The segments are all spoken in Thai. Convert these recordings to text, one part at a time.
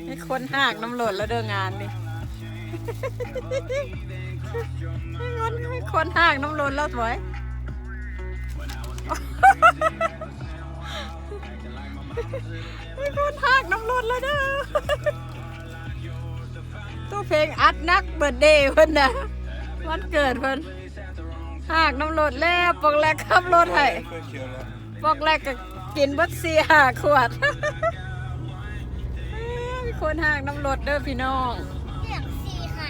ให้คนหากน้ำหล่นแล้วเดินงานดิให้คนหากน้ำหล่นแล้วถอยให้คนหากน้ำหล่นแล้วเด้อตัวเพลงอัดนักเบิร์ดเดย์เพิ่นน่ะวันเกิดเพิ่นหากน้ำหล่นแล้วปอกแรกขับรถให้ปอกแรกก็กินบัตเสียขวดมีคนหากน้ำรถเด้อพี่น้องเรียกสี่ค่ะ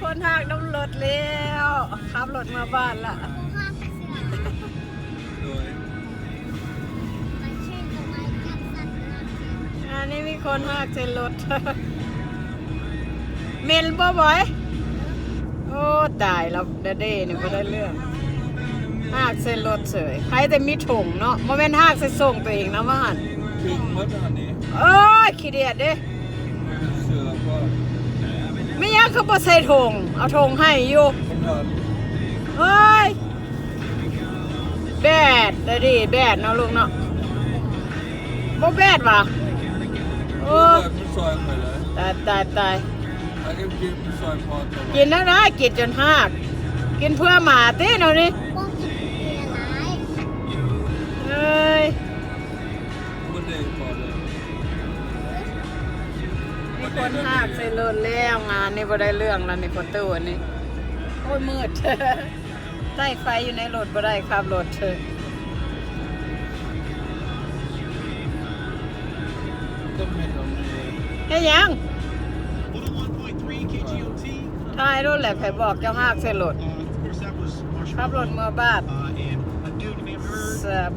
คนหากน้ำรถแล้วขับรถมาบ้านละอันนี้มีคนหากเส้นรถเมนบ่บ่อยโอ้ตายแล้วเด้นี่ก็ได้เรื่องหากเส้นรถเฉยใครแต่มีถุงเนาะโมเมนต์หากเส้นส่งตัวเองนะบ้านถึงเมื่อตอนนี้เอ้ยขี้เดียดเด้เสือก็ไม่ยักเขาบ่ใส่ถุงเอาถุงให้อยู่เฮ้ยแบดได้ดิแบดเนาะลูกเนาะบ่แบดว่ะโอ้มันซอยไปเลยตายไอ้ก็กินซอยพอตัวกินแล้วนะกินจนหากกินเพื่อหมาเต้เนาะนี่พวกกินเบียร์ร้ายเอ้ยมันเด็กพอเลยมีคนหากใส่รถแล้วงานนี่บ่ได้เรื่องแล้วนี่คนตู้นี่โอ้ยมืดใต้ไฟอยู่ในรถบ่ได้ขับรถต้มเห็ดเราเนี่ยเฮ้ยยังถ่ายรถแหละใครบอกเจ้าหากใส่รถขับรถเมื่อบ้าน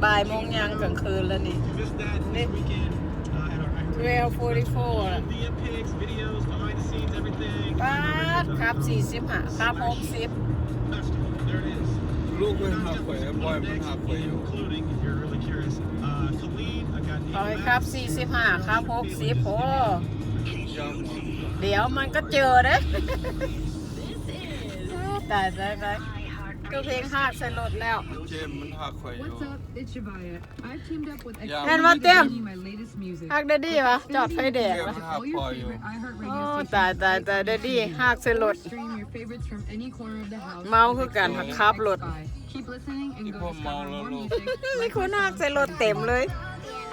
บ่ายโมงยังกลางคืนแล้วนี่12:44ล่ะป้าดครับ45ครับ60ลูกเป็นหักไปบอยมันหักไปอยู่ขอให้ครับ45ครับ60โอ้เดี๋ยวมันก็เจอเด้ตายก็เพลงหากใส่รถแล้วเจมมันหักไปอยู่แอนมาเต็มหักเดดดี้วะจอดไฟแดงวะหักพออยู่โอ้ตายเดดดี้หักใส่รถเมาคือกันหักขับรถที่พ่อเมาแล้วลูกไม่ควรหักใส่รถเต็มเลย เบียร์